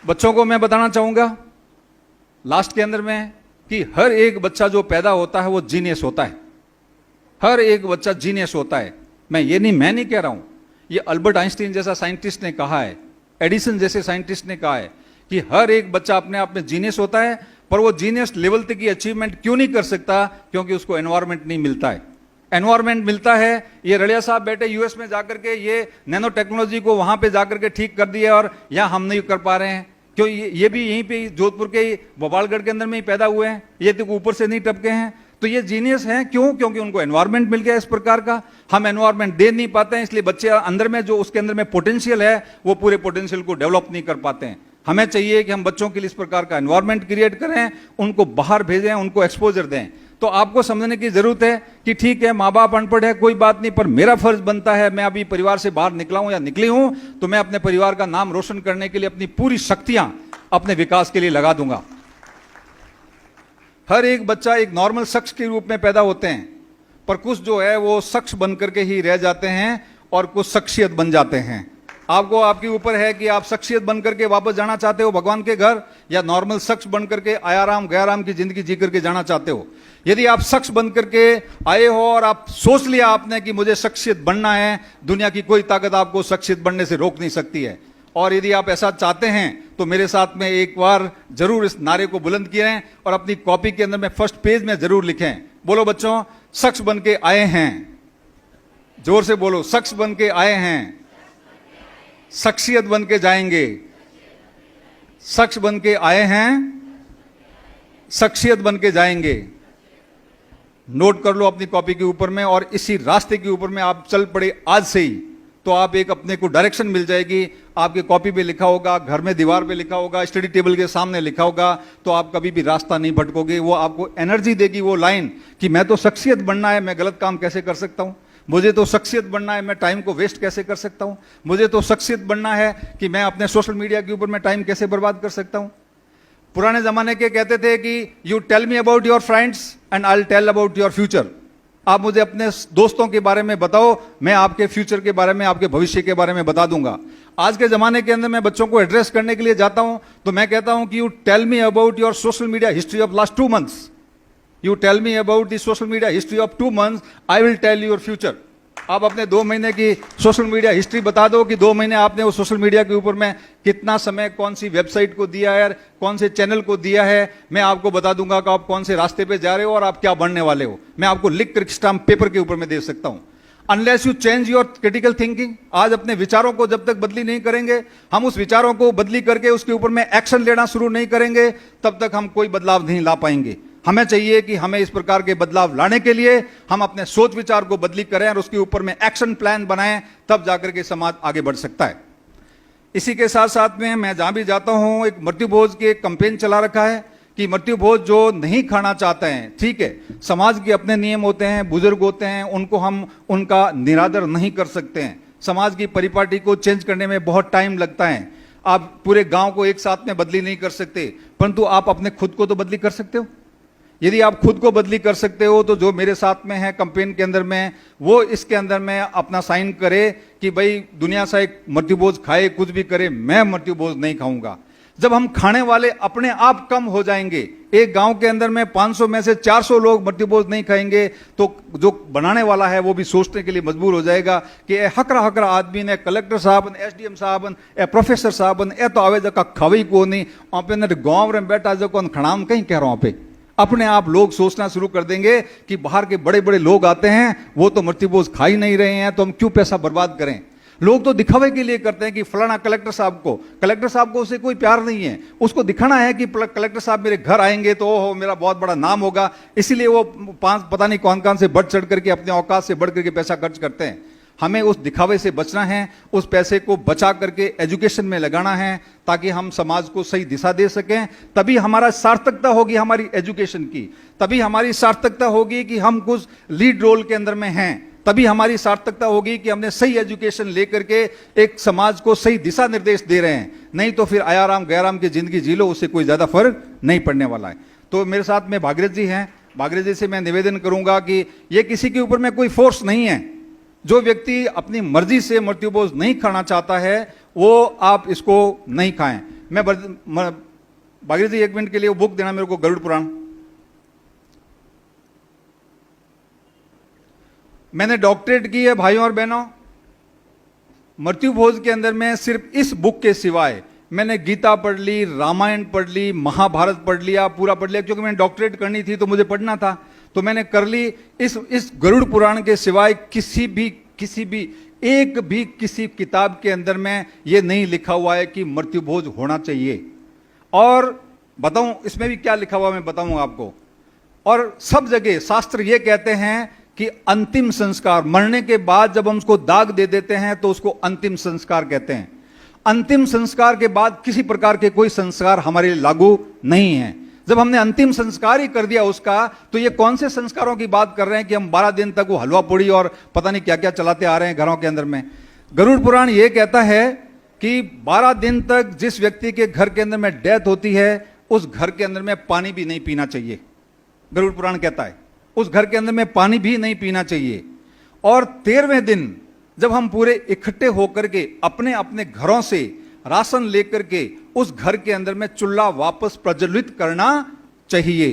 बच्चों को मैं बताना चाहूंगा लास्ट के अंदर में कि हर एक बच्चा जो पैदा होता है वो जीनियस होता है। हर एक बच्चा जीनियस होता है। मैं नहीं कह रहा हूं, ये अल्बर्ट आइंस्टीन जैसा साइंटिस्ट ने कहा है, एडिसन जैसे साइंटिस्ट ने कहा है कि हर एक बच्चा अपने आप में जीनियस होता है, पर वो जीनियस लेवल तक की अचीवमेंट क्यों नहीं कर सकता? क्योंकि उसको एनवायरमेंट नहीं मिलता है। एनवायरमेंट मिलता है, ये रड़िया साहब बैठे यूएस में जाकर के ये नैनो टेक्नोलॉजी को वहां पे जाकर के ठीक कर दिया, और यहां हम नहीं कर पा रहे हैं। क्यों? ये भी यहीं पे जोधपुर के भोपालगढ़ के अंदर में ही पैदा हुए हैं, ये तो ऊपर से नहीं टपके हैं। तो ये जीनियस हैं, क्यों? क्योंकि उनको एनवायरमेंट मिल गया इस प्रकार का। हम एनवायरमेंट दे नहीं पाते हैं, इसलिए बच्चे अंदर में जो उसके अंदर में पोटेंशियल है वो पूरे पोटेंशियल को डेवलप नहीं कर पाते हैं। हमें चाहिए कि हम बच्चों के लिए इस प्रकार का एनवायरमेंट क्रिएट करें, उनको बाहर भेजें, उनको एक्सपोजर दें। तो आपको समझने की जरूरत है कि ठीक है, माँ बाप अनपढ़ है, कोई बात नहीं, पर मेरा फर्ज बनता है, मैं अभी परिवार से बाहर निकला हूं या निकली हूं, तो मैं अपने परिवार का नाम रोशन करने के लिए अपनी पूरी शक्तियां अपने विकास के लिए लगा दूंगा। हर एक बच्चा एक नॉर्मल शख्स के रूप में पैदा होते हैं, पर कुछ जो है वो शख्स बन करके ही रह जाते हैं और कुछ शख्सियत बन जाते हैं। आपको आपके ऊपर है कि आप शख्सियत बन करके वापस जाना चाहते हो भगवान के घर, या नॉर्मल शख्स बन करके आयाराम गयाराम की जिंदगी जी करके जाना चाहते हो। यदि आप शख्स बन करके आए हो और आप सोच लिया आपने कि मुझे शख्सियत बनना है, दुनिया की कोई ताकत आपको शख्सियत बनने से रोक नहीं सकती है। और यदि आप ऐसा चाहते हैं तो मेरे साथ में एक बार जरूर इस नारे को बुलंद किए और अपनी कॉपी के अंदर में फर्स्ट पेज में जरूर लिखें। बोलो बच्चों, शख्स बन के आए हैं। जोर से बोलो, शख्स बन के आए हैं, शख्सियत बन के जाएंगे। शख्स बन के आए हैं, शख्सियत बन के जाएंगे। नोट कर लो अपनी कॉपी के ऊपर में, और इसी रास्ते के ऊपर में आप चल पड़े आज से ही, तो आप एक अपने को डायरेक्शन मिल जाएगी। आपके कॉपी पे लिखा होगा, घर में दीवार पे लिखा होगा, स्टडी टेबल के सामने लिखा होगा, तो आप कभी भी रास्ता नहीं भटकोगे। वो आपको एनर्जी देगी, वो लाइन कि मैं तो शख्सियत बनना है, मैं गलत काम कैसे कर सकता हूं, मुझे तो शख्सियत बनना है, मैं टाइम को वेस्ट कैसे कर सकता हूं, मुझे तो शख्सियत बनना है कि मैं अपने सोशल मीडिया के ऊपर में टाइम कैसे बर्बाद कर सकता हूं। पुराने जमाने के कहते थे कि you tell me about your friends and I will tell about your future. आप मुझे अपने दोस्तों के बारे में बताओ, मैं आपके फ्यूचर के बारे में, आपके भविष्य के बारे में बता दूंगा। आज के जमाने के अंदर मैं बच्चों को एड्रेस करने के लिए जाता हूं तो मैं कहता हूं कि you tell me about your social media history of last 2 months। You tell me about the social media history of 2 months, I will tell your future. आप अपने 2 महीने की सोशल मीडिया हिस्ट्री बता दो कि 2 महीने आपने वो सोशल मीडिया के ऊपर में कितना समय कौन सी वेबसाइट को दिया है, कौन से चैनल को दिया है। मैं आपको बता दूंगा कि आप कौन से रास्ते पे जा रहे हो और आप क्या बनने वाले हो। मैं आपको लिख कर स्टाम्प पेपर के ऊपर में दे सकता हूं। Unless you change your critical thinking. आज अपने विचारों को जब तक बदली नहीं करेंगे, हम उस विचारों को बदली करके उसके ऊपर में एक्शन लेना शुरू नहीं करेंगे, तब तक हम कोई बदलाव नहीं ला पाएंगे। हमें चाहिए कि हमें इस प्रकार के बदलाव लाने के लिए हम अपने सोच विचार को बदली करें और उसके ऊपर में एक्शन प्लान बनाएं, तब जाकर के समाज आगे बढ़ सकता है। इसी के साथ साथ में मैं जहां भी जाता हूं, एक मृत्यु भोज के कैंपेन चला रखा है कि मृत्यु भोज जो नहीं खाना चाहते हैं, ठीक है, समाज के अपने नियम होते हैं, बुजुर्ग होते हैं, उनको हम उनका निरादर नहीं कर सकते हैं। समाज की परिपाटी को चेंज करने में बहुत टाइम लगता है। आप पूरे गांव को एक साथ में बदली नहीं कर सकते, परंतु आप अपने खुद को तो बदली कर सकते हो। यदि आप खुद को बदली कर सकते हो तो जो मेरे साथ में है कैंपेन के अंदर में, वो इसके अंदर में अपना साइन करे कि भाई दुनिया से एक मृत्यु भोज खाए, कुछ भी करे, मैं मृत्यु भोज नहीं खाऊंगा। जब हम खाने वाले अपने आप कम हो जाएंगे, एक गांव के अंदर में 500 में से 400 लोग मृत्यु भोज नहीं खाएंगे, तो जो बनाने वाला है वो भी सोचने के लिए मजबूर हो जाएगा कि हकरा हकरा आदमी ने, कलेक्टर साहब, एसडीएम साहब, प्रोफेसर साहब, ए तो आवे जका खवई को नहीं, पे ने गांव में बैठा जो कौन खड़ाम कहीं कह रहा हूं पे। अपने आप लोग सोचना शुरू कर देंगे कि बाहर के बड़े बड़े लोग आते हैं, वो तो मृत्यु भोज खा ही नहीं रहे हैं, तो हम क्यों पैसा बर्बाद करें। लोग तो दिखावे के लिए करते हैं कि फलाना कलेक्टर साहब को उससे कोई प्यार नहीं है, उसको दिखाना है कि कलेक्टर साहब मेरे घर आएंगे तो ओहो मेरा बहुत बड़ा नाम होगा, इसीलिए वो पता नहीं कौन कौन से बढ़ चढ़ करके अपने औकात से बढ़ करके पैसा खर्च करते हैं। हमें उस दिखावे से बचना है, उस पैसे को बचा करके एजुकेशन में लगाना है, ताकि हम समाज को सही दिशा दे सकें। तभी हमारा सार्थकता होगी हमारी एजुकेशन की, तभी हमारी सार्थकता होगी कि हम कुछ लीड रोल के अंदर में हैं, तभी हमारी सार्थकता होगी कि हमने सही एजुकेशन लेकर के एक समाज को सही दिशा निर्देश दे रहे हैं। नहीं तो फिर आयाराम गयाराम की जिंदगी जी लो, उससे कोई ज्यादा फर्क नहीं पड़ने वाला है। तो मेरे साथ में भागीरथ जी हैं, भागीरथ जी से मैं निवेदन करूंगा कि ये किसी के ऊपर में कोई फोर्स नहीं है। जो व्यक्ति अपनी मर्जी से मृत्यु भोज नहीं खाना चाहता है, वो आप इसको नहीं खाएं। मैं भागीरथ जी 1 मिनट के लिए वो बुक देना मेरे को, गरुड़ पुराण। मैंने डॉक्टरेट की है भाइयों और बहनों। मृत्यु भोज के अंदर में सिर्फ इस बुक के सिवाय मैंने गीता पढ़ ली, रामायण पढ़ ली, महाभारत पढ़ लिया, पूरा पढ़ लिया, क्योंकि मैंने डॉक्टरेट करनी थी तो मुझे पढ़ना था, तो मैंने कर ली। इस गरुड़ पुराण के सिवाय किसी भी किसी किताब के अंदर में यह नहीं लिखा हुआ है कि मृत्यु भोज होना चाहिए। और बताऊं इसमें भी क्या लिखा हुआ, मैं बताऊंगा आपको। और सब जगह शास्त्र ये कहते हैं कि अंतिम संस्कार, मरने के बाद जब हम उसको दाग दे देते हैं तो उसको अंतिम संस्कार कहते हैं। अंतिम संस्कार के बाद किसी प्रकार के कोई संस्कार हमारे लिए लागू नहीं है। जब हमने अंतिम संस्कार ही कर दिया उसका, तो ये कौन से संस्कारों की बात कर रहे हैं कि हम 12 दिन तक वो हलवा पूड़ी और पता नहीं क्या क्या चलाते आ रहे हैं घरों के अंदर में। गरुड़ पुराण ये कहता है कि 12 दिन तक जिस व्यक्ति के घर के अंदर में डेथ होती है, उस घर के अंदर में पानी भी नहीं पीना चाहिए। गरुड़ पुराण कहता है उस घर के अंदर में पानी भी नहीं पीना चाहिए। और 13वें दिन जब हम पूरे इकट्ठे होकर के अपने अपने घरों से राशन लेकर के उस घर के अंदर में चूल्हा वापस प्रज्वलित करना चाहिए,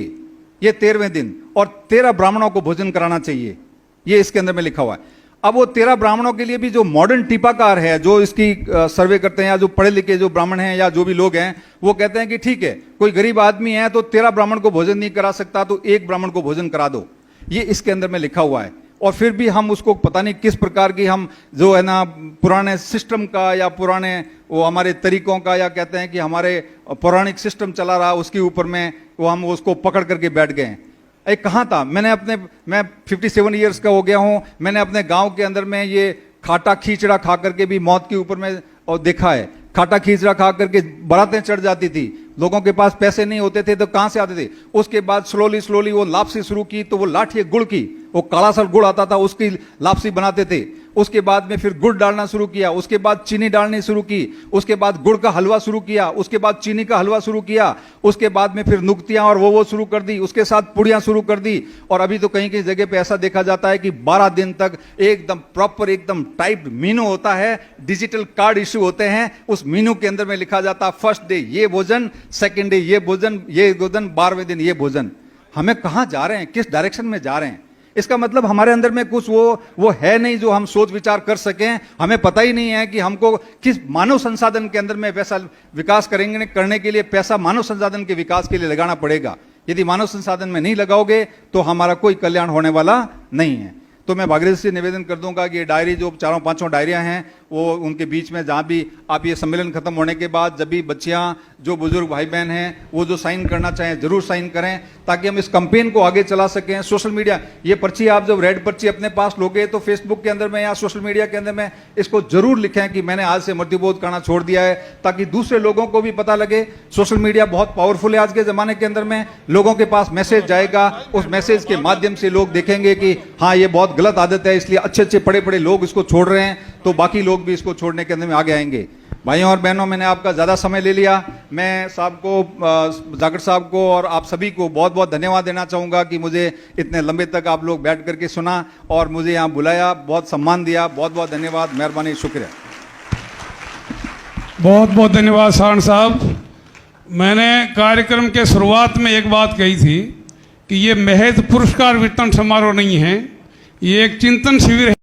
ये 13वें दिन। और 13 ब्राह्मणों को भोजन कराना चाहिए, ये इसके अंदर में लिखा हुआ है। अब वो 13 ब्राह्मणों के लिए भी जो मॉडर्न टीपाकार है, जो इसकी सर्वे करते हैं, या जो पढ़े लिखे जो ब्राह्मण हैं या जो भी लोग हैं, वो कहते हैं कि ठीक है, कोई गरीब आदमी है तो 13 ब्राह्मण को भोजन नहीं करा सकता, तो 1 ब्राह्मण को भोजन करा दो, ये इसके अंदर में लिखा हुआ है। और फिर भी हम उसको पता नहीं किस प्रकार की, हम जो है ना पुराने सिस्टम का या पुराने वो हमारे तरीकों का, या कहते हैं कि हमारे पौराणिक सिस्टम चला रहा, उसके ऊपर में वो हम उसको पकड़ करके बैठ गए हैं। एक कहाँ था, मैं 57 ईयर्स का हो गया हूं, मैंने अपने गांव के अंदर में ये खाटा खींचड़ा खा करके भी मौत के ऊपर में और देखा है। खाटा खींचड़ा खा करके बारातें चढ़ जाती थी, लोगों के पास पैसे नहीं होते थे तो कहां से आते थे। उसके बाद स्लोली वो लापसी शुरू की, तो वो लाठी गुड़ की, वो काला सा गुड़ आता था, उसकी लापसी बनाते थे। उसके बाद में फिर गुड़ डालना शुरू किया, उसके बाद चीनी डालनी शुरू की, उसके बाद गुड़ का हलवा शुरू किया, उसके बाद चीनी का हलवा शुरू किया, उसके बाद में फिर नुक्तियां और वो शुरू कर दी, उसके साथ पुड़ियां शुरू कर दी। और अभी तो कहीं कहीं जगह पे ऐसा देखा जाता है कि 12 दिन तक एकदम प्रॉपर, एकदम टाइप्ड मीनू होता है, डिजिटल कार्ड इश्यू होते हैं, उस मीनू के अंदर में लिखा जाता है फर्स्ट डे ये भोजन, सेकेंड डे ये भोजन, 12वें दिन ये भोजन। हमें कहां जा रहे हैं, किस डायरेक्शन में जा रहे हैं? इसका मतलब हमारे अंदर में कुछ वो है नहीं जो हम सोच विचार कर सकें। हमें पता ही नहीं है कि हमको किस मानव संसाधन के अंदर में पैसा विकास करेंगे, करने के लिए पैसा मानव संसाधन के विकास के लिए लगाना पड़ेगा। यदि मानव संसाधन में नहीं लगाओगे तो हमारा कोई कल्याण होने वाला नहीं है। तो मैं भागीरथी से निवेदन कर दूंगा कि ये डायरी जो चारों पांचों डायरियां हैं वो उनके बीच में जहां भी आप ये सम्मेलन खत्म होने के बाद जब भी बच्चियां जो बुजुर्ग भाई बहन हैं वो जो साइन करना चाहें जरूर साइन करें, ताकि हम इस कैंपेन को आगे चला सकें। सोशल मीडिया, ये पर्ची आप जब रेड पर्ची अपने पास लोगे तो फेसबुक के अंदर में या सोशल मीडिया के अंदर में इसको जरूर लिखें कि मैंने आज से मृत्युबोध करना छोड़ दिया है, ताकि दूसरे लोगों को भी पता लगे। सोशल मीडिया बहुत पावरफुल है आज के जमाने के अंदर में, लोगों के पास मैसेज जाएगा, उस मैसेज के माध्यम से लोग देखेंगे कि हाँ ये बहुत गलत आदत है, इसलिए अच्छे अच्छे बड़े बड़े लोग इसको छोड़ रहे हैं, तो बाकी लोग भी इसको छोड़ने के अंदर में आगे आएंगे। भाइयों और बहनों, मैंने आपका ज़्यादा समय ले लिया। मैं साहब को, जाखड़ साहब को और आप सभी को बहुत बहुत धन्यवाद देना चाहूँगा कि मुझे इतने लंबे तक आप लोग बैठ करके सुना और मुझे यहाँ बुलाया, बहुत सम्मान दिया। बहुत बहुत धन्यवाद, मेहरबानी, शुक्रिया। बहुत बहुत धन्यवाद सारण साहब। मैंने कार्यक्रम के शुरुआत में एक बात कही थी कि ये महज पुरस्कार वितरण समारोह नहीं है, ये एक चिंतन शिविर है।